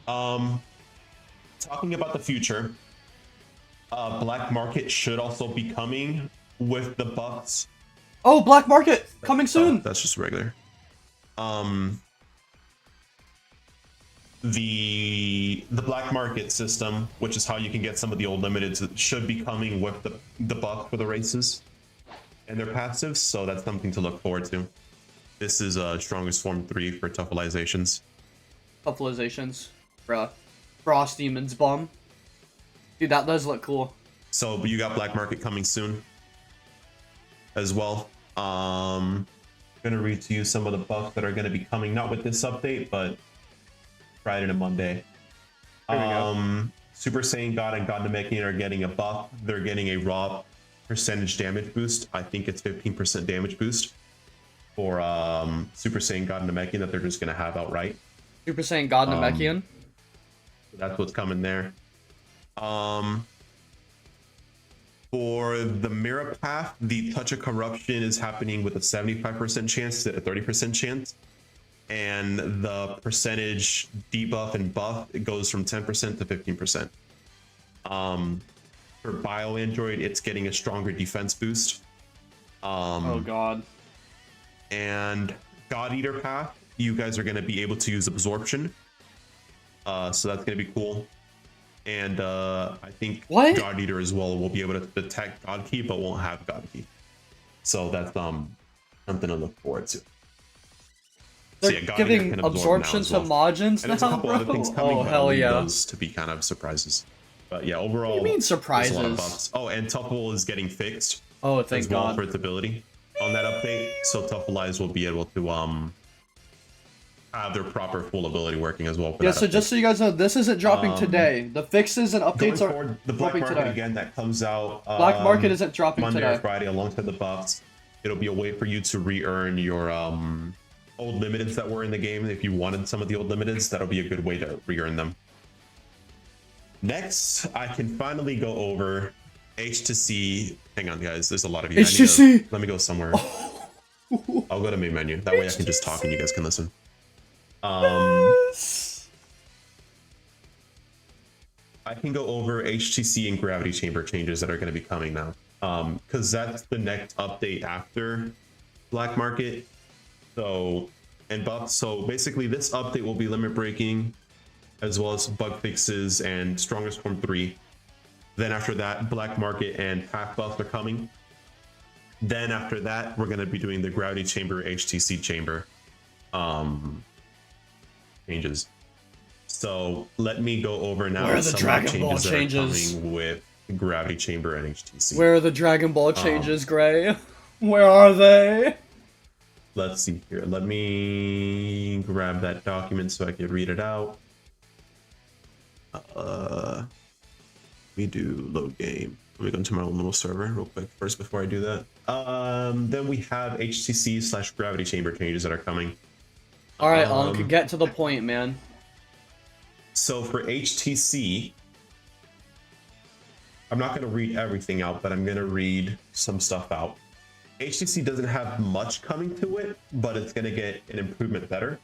Um, Talking about the future, Black Market should also be coming with the buffs. Oh, Black Market coming soon. Oh, that's just regular. Um, the Black Market system, which is how you can get some of the old limiteds, should be coming with the buff for the races and their passives. So that's something to look forward to. This is strongest form 3 for Tuffleizations. Tuffleizations, bruh. Frost Demon's bomb. Dude, that does look cool. So you got Black Market coming soon as well. I'm gonna read to you some of the buffs that are gonna be coming, not with this update, but Friday and Monday. Super Saiyan God and God Namekian are getting a buff. They're getting a raw percentage damage boost. I think it's 15% damage boost for Super Saiyan God and Namekian that they're just gonna have outright. Super Saiyan God Namekian. That's what's coming there. For the Mirror Path, the Touch of Corruption is happening with a 75% chance to a 30% chance. And the percentage debuff and buff, it goes from 10% to 15%. For Bio Android, it's getting a stronger defense boost. Oh god. And God Eater Path, you guys are going to be able to use Absorption. So that's going to be cool. And I think God Eater as well will be able to detect God Key, but won't have God Key. So that's something to look forward to. They're so yeah, God giving absorption to Majins now, there's a couple bro? other things coming, Oh, but hell yeah. those to be kind of surprises. But yeah, overall, What do you mean surprises? there's a lot of buffs. Oh, and Tuffle is getting fixed. Oh, thank as well God. for its ability on that update. So Tuffleize will be able to have their proper full ability working as well. For Yeah, that so update. just so you guys know, this isn't dropping today. The fixes and updates are forward, the Black dropping Market today. again that comes out. Black Market isn't dropping Monday today. or Friday alongside the buffs. It'll be a way for you to re-earn your old limiteds that were in the game. If you wanted some of the old limiteds, that'll be a good way to re-earn them. Next, I can finally go over HTC. Hang on, guys. There's a lot of you. HTC. Let me go somewhere. I'll go to main menu. That way I can just talk and you guys can listen. Yes. I can go over HTC and Gravity Chamber changes that are going to be coming now. Because that's the next update after Black Market. So, and buffs. So basically this update will be limit breaking, as well as bug fixes and strongest form 3. Then after that, Black Market and pack buffs are coming. Then after that, we're going to be doing the Gravity Chamber, HTC Chamber changes. So let me go over now. Where are the Dragon Ball that changes? are coming with Gravity Chamber and HTC. Where are the Dragon Ball changes, Gray? Where are they? Let's see here. Let me grab that document so I can read it out. We do load game. Let me go into my own little server real quick first before I do that. Then we have HTC / Gravity Chamber changes that are coming. All right, Unc, get to the point, man. So for HTC, I'm not going to read everything out, but I'm going to read some stuff out. HTC doesn't have much coming to it, but it's going to get an improvement better.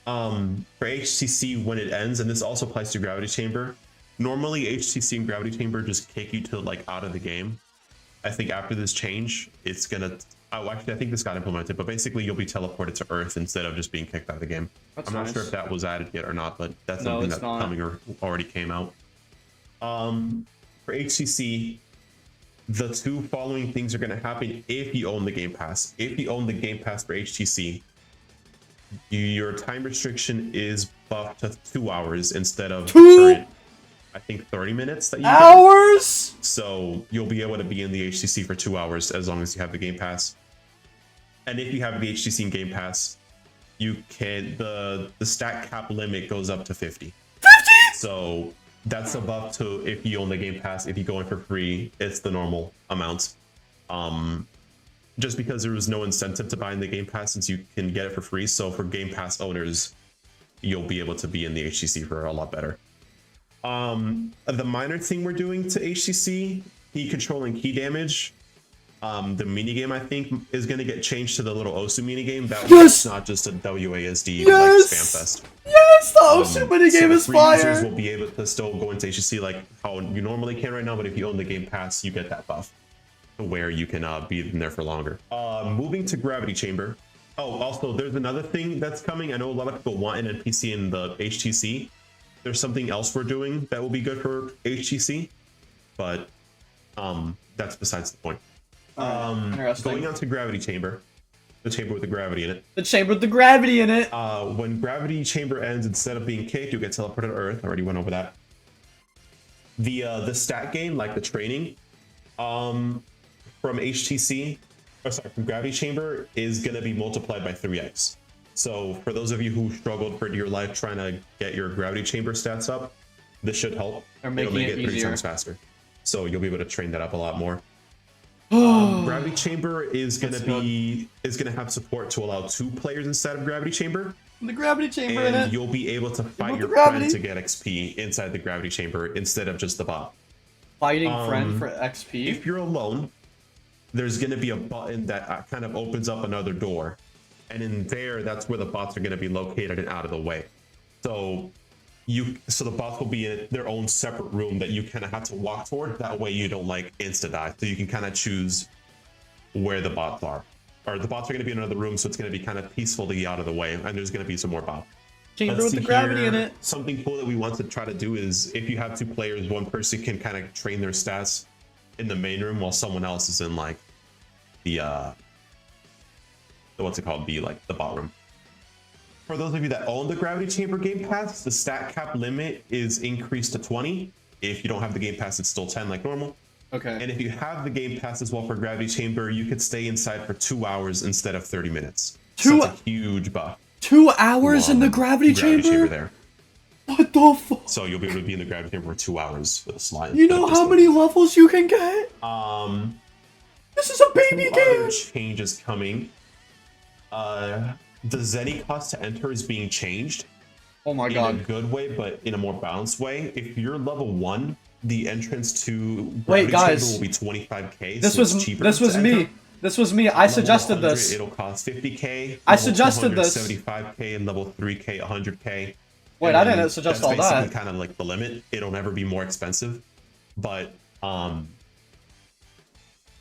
For HTC, when it ends, and this also applies to Gravity Chamber, normally HTC and Gravity Chamber just kick you to like out of the game. I think after this change, it's going to... Oh, actually, I think this got implemented, but basically you'll be teleported to Earth instead of just being kicked out of the game. I'm not sure if that was added yet or not, but that's something that's coming or already came out. For HTC, the two following things are going to happen if you own the Game Pass. If you own the Game Pass for HTC, your time restriction is buffed to 2 hours instead of current, I think 30 minutes that you hours. So you'll be able to be in the HTC for 2 hours as long as you have the Game Pass. And if you have the HTC and Game Pass, you can the stat cap limit goes up to 50. 50. So that's a buff to if you own the Game Pass. If you go in for free, it's the normal amount. Just because there was no incentive to buy in the Game Pass since you can get it for free. So for Game Pass owners, you'll be able to be in the HTC for a lot better. The minor thing we're doing to HTC, key control and key damage. The minigame, I think, is going to get changed to the little Osu minigame. That way Yes! it's not just a WASD like Yes! spam fest. Yes, the Osu minigame is free users fire! will be able to still go into HTC like how you normally can right now, but if you own the Game Pass, you get that buff to where you can be in there for longer. Moving to Gravity Chamber. Oh, also, there's another thing that's coming. I know a lot of people want an NPC in the HTC. There's something else we're doing that will be good for HTC, but that's besides the point. Interesting. Going on to Gravity Chamber, the chamber with the gravity in it. The chamber with the gravity in it. When Gravity Chamber ends, instead of being kicked, you get teleported to Earth. I already went over that. The stat gain, like the training, from HTC, or sorry, from Gravity Chamber, is gonna be multiplied by 3x. So for those of you who struggled for your life trying to get your Gravity Chamber stats up, this should help. Or It'll making make it it 30 easier. times faster. So you'll be able to train that up a lot more. Gravity Chamber is gonna have support to allow 2 players instead of Gravity Chamber, The gravity chamber in and it. you'll be able to fight want your the gravity? friend to get XP inside the Gravity Chamber instead of just the bot. Fighting friend for XP. If you're alone, there's gonna be a button that kind of opens up another door, and in there, that's where the bots are gonna be located and out of the way. So the bots will be in their own separate room that you kind of have to walk toward. That way you don't like insta die. So you can kind of choose where the bots are. Or the bots are going to be in another room, so it's going to be kind of peacefully out of the way, and there's going to be some more bots. Chamber Let's with the see gravity here. in it. Something cool that we want to try to do is if you have 2 players, one person can kind of train their stats in the main room while someone else is in like the what's it called? The bot room. For those of you that own the Gravity Chamber Game Pass, the stat cap limit is increased to 20. If you don't have the Game Pass, it's still 10 like normal. Okay. And if you have the Game Pass as well for Gravity Chamber, you could stay inside for 2 hours instead of 30 minutes. So that's a huge buff. 2 hours in the gravity chamber? there. What the fuck? So you'll be able to be in the Gravity Chamber for 2 hours with a slide. You know how many levels you can get? This is a baby game. Other changes coming. The Zenny cost to enter is being changed. Oh my in a god. good way, but in a more balanced way. If you're level 1, the entrance to Wait, Gravity guys. Chamber will be 25k. This so was it's cheaper this was to me. enter. This was me. I Level suggested 100, this. It'll cost 50k. I level suggested 200, this. 75k, and level 3k, 100k. Wait, And I didn't suggest all that's that. basically kind of like the limit. It'll never be more expensive, but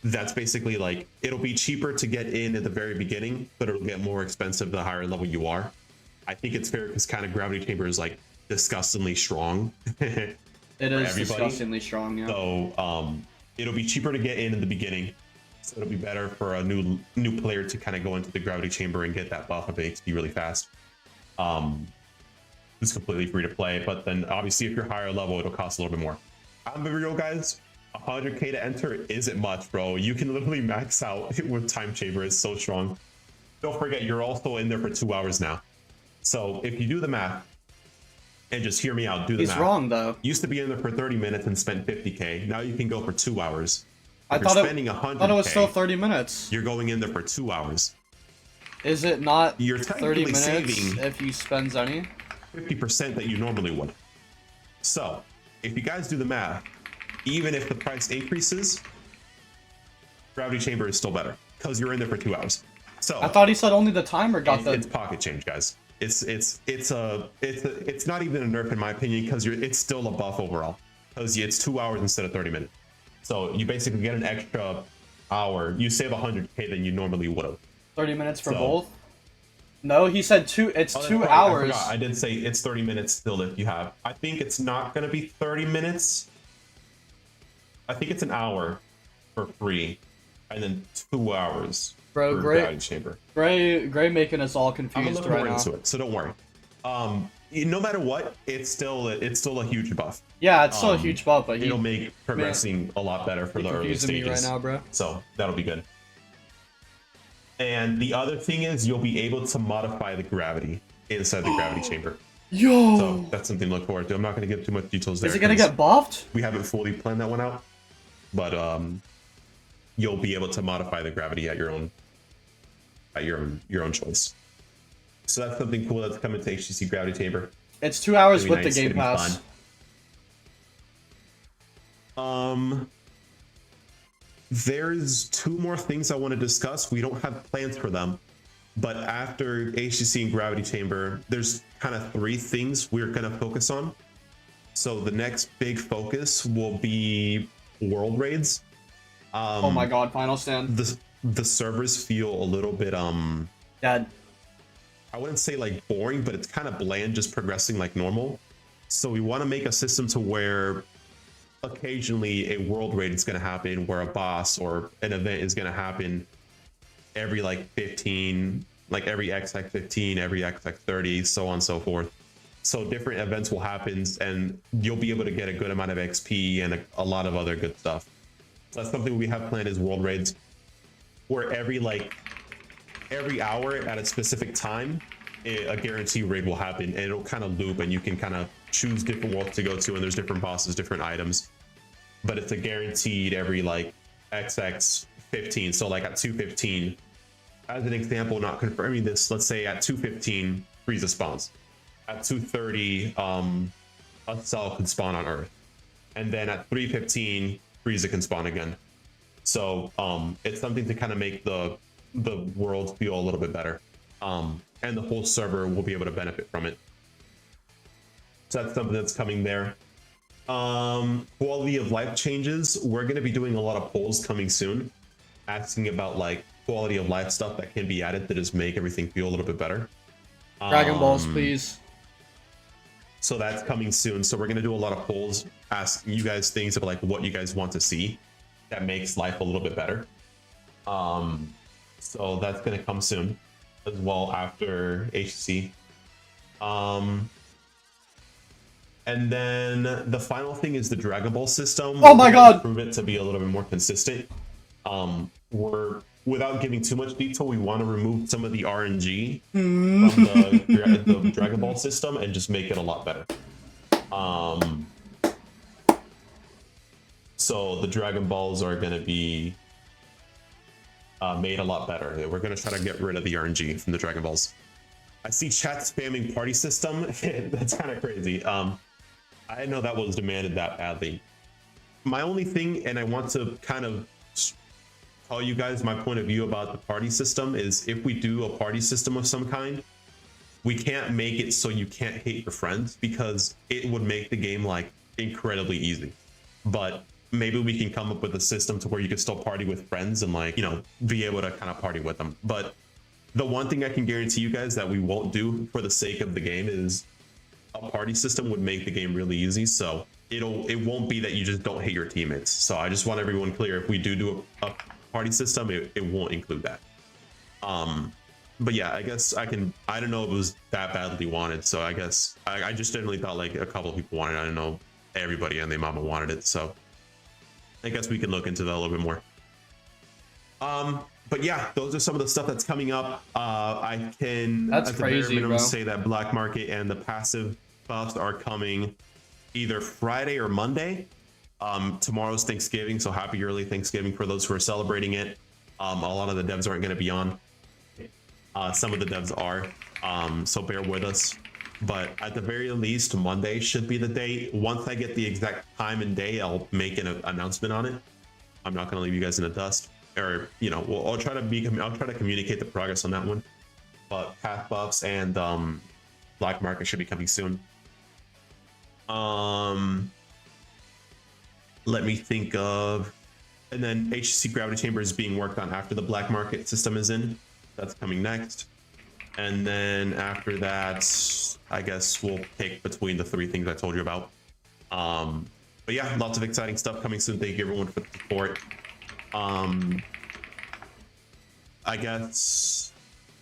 that's basically like it'll be cheaper to get in at the very beginning, but it'll get more expensive the higher level you are. I think it's fair because kind of Gravity Chamber is like disgustingly strong. It is everybody. disgustingly strong, yeah. So it'll be cheaper to get in the beginning. So it'll be better for a new player to kind of go into the Gravity Chamber and get that buff of XP really fast. It's completely free to play, but then obviously if you're higher level, it'll cost a little bit more. I'm be real, guys. 100k to enter isn't much, bro. You can literally max out with Time Chamber. It's so strong. Don't forget, you're also in there for 2 hours now. So if you do the math, and just hear me out, do the math. He's wrong though. Used to be in there for 30 minutes and spent 50k. Now you can go for 2 hours. I If you're thought spending 100k, it was still 30 minutes. you're going in there for 2 hours. Is it not You're 30 technically minutes saving if you spend Zenny? 50% that you normally would. So if you guys do the math, even if the price increases, Gravity Chamber is still better because you're in there for 2 hours. So I thought he said only the timer got the. it's pocket change, guys. It's not even a nerf in my opinion because it's still a buff overall because it's 2 hours instead of 30 minutes. So you basically get an extra hour. You save 100k than you normally would have. 30 minutes for So- both? No, he said two. It's Oh, 2 right, hours. I did say it's 30 minutes still if you have. I think it's not going to be 30 minutes. I think it's an hour for free and then 2 hours Bro, for great. Gravity Chamber. Gray making us all I'm gonna confused look right more now. into it, so don't worry. No matter what, it's still a huge buff. Yeah, it's still a huge bump, but It'll make progressing a lot better for the early confusing me stages. right now, bro. So that'll be good. And the other thing is you'll be able to modify the gravity inside the Gravity Chamber. Yo! So that's something to look forward to. I'm not going to give too much details there. Is it gonna 'cause get buffed? We haven't fully planned that one out, but you'll be able to modify the gravity at your own choice. So that's something cool that's coming to HTC Gravity Chamber. It's 2 hours It'll be with nice, the Game it'll be Pass. fun. There's two more things I want to discuss. We don't have plans for them, but after HTC and Gravity Chamber, there's kind of three things we're going to focus on. So the next big focus will be world raids. Oh my god, Final Stand. The servers feel a little bit Dead. I wouldn't say like boring, but it's kind of bland, just progressing like normal. So we want to make a system to where occasionally a world raid is going to happen, where a boss or an event is going to happen every like 15, like every XX 15, every XX 30, so on and so forth. So different events will happen, and you'll be able to get a good amount of XP and a lot of other good stuff. So that's something we have planned is world raids, where every hour at a specific time, a guaranteed raid will happen, and it'll kind of loop, and you can kind of choose different worlds to go to, and there's different bosses, different items, but it's a guaranteed every like XX 15. So like at 215, as an example, not confirming this, let's say at 215 Frieza spawns, at 230 a cell could spawn on Earth, and then at 315 Frieza can spawn again. So it's something to kind of make the world feel a little bit better, and the whole server will be able to benefit from it. So that's something that's coming there. Quality of life changes. We're going to be doing a lot of polls coming soon, asking about like quality of life stuff that can be added to just make everything feel a little bit better. Dragon Balls, please. So that's coming soon. So we're going to do a lot of polls, asking you guys things about like what you guys want to see that makes life a little bit better. So that's going to come soon as well after HTC. And then the final thing is the Dragon Ball system. Oh my god! Improve it to be a little bit more consistent. We're, without giving too much detail, we want to remove some of the RNG from the Dragon Ball system and just make it a lot better. So the Dragon Balls are going to be made a lot better. We're going to try to get rid of the RNG from the Dragon Balls. I see chat spamming party system. That's kind of crazy. I didn't know that was demanded that badly. My only thing, and I want to kind of tell you guys my point of view about the party system, is if we do a party system of some kind, we can't make it so you can't hate your friends, because it would make the game like incredibly easy. But maybe we can come up with a system to where you can still party with friends and like, you know, be able to kind of party with them. But the one thing I can guarantee you guys that we won't do for the sake of the game is a party system would make the game really easy. So it won't be that you just don't hate your teammates. So I just want everyone clear, if we do a party system, it won't include that. But yeah, I guess I don't know if it was that badly wanted. So I guess I just generally thought like a couple of people wanted it. I don't know everybody and their mama wanted it. So I guess we can look into that a little bit more. But yeah, those are some of the stuff that's coming up. I can, that's at the crazy, bare minimum, bro. say that Black Market and the passive buffs are coming either Friday or Monday. Tomorrow's Thanksgiving, so happy early Thanksgiving for those who are celebrating it. A lot of the devs aren't going to be on. Some of the devs are, so bear with us. But at the very least, Monday should be the day. Once I get the exact time and day, I'll make an announcement on it. I'm not going to leave you guys in the dust, or you know, I'll try to communicate the progress on that one. But path buffs and Black Market should be coming soon. Let me think of, and then HTC Gravity Chamber is being worked on after the Black Market system is in. That's coming next. And then after that, I guess we'll pick between the three things I told you about. But yeah, lots of exciting stuff coming soon. Thank you everyone for the support. I guess,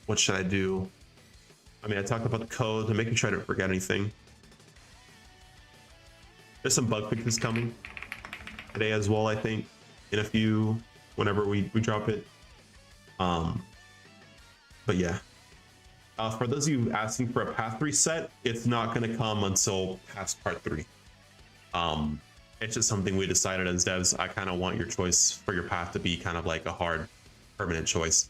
what should I do? I mean, I talked about the code. I'm making sure I don't forget anything. There's some bug fixes coming today as well, I think, in a few, whenever we drop it. But yeah. For those of you asking for a path reset, it's not going to come until past part 3. It's just something we decided as devs. I kind of want your choice for your path to be kind of like a hard, permanent choice.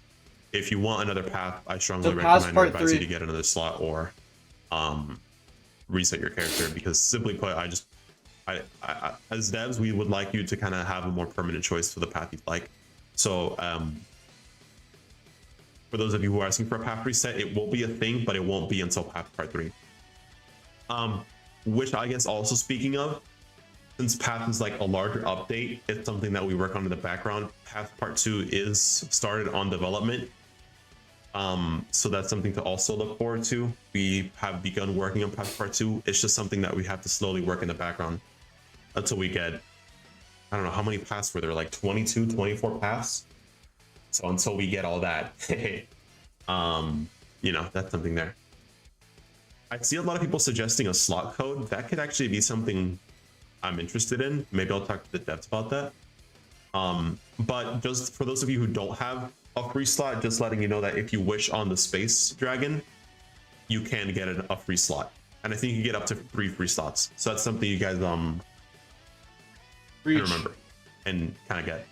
If you want another path, I strongly recommend or advise you to get another slot or reset your character, because simply put, as devs, we would like you to kind of have a more permanent choice for the path you'd like. So for those of you who are asking for a path reset, it will be a thing, but it won't be until path part 3. Which I guess also speaking of, since path is like a larger update, it's something that we work on in the background. Path part 2 is started on development. So that's something to also look forward to. We have begun working on path part 2. It's just something that we have to slowly work in the background until we get, I don't know how many paths were there, like 22, 24 paths. So until we get all that, you know, that's something there. I see a lot of people suggesting a slot code. That could actually be something I'm interested in. Maybe I'll talk to the devs about that. But just for those of you who don't have a free slot, just letting you know that if you wish on the Space Dragon, you can get a free slot. And I think you get up to 3 free slots. So that's something you guys can remember and kind of get.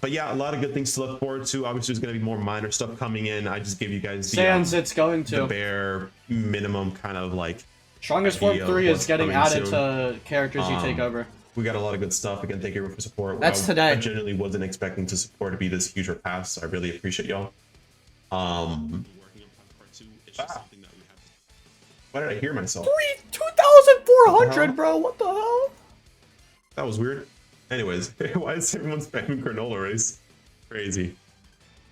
But yeah, a lot of good things to look forward to. Obviously, there's going to be more minor stuff coming in. I just gave you guys the it's going to the bare minimum kind of like strongest form 3 is getting added to characters you take over. We got a lot of good stuff. Again, thank you for support. That's today. I genuinely wasn't expecting to support to be this huge or pass. So I really appreciate y'all. Working on part 2, it's just something that we have. Why did I hear myself? 2,400, bro. What the hell? That was weird. Anyways, why is everyone spamming granola race? Crazy.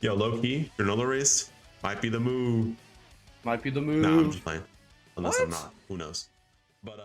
Yo, low key, granola race might be the move. Might be the move. Nah, I'm just playing. Unless What? I'm not. Who knows? But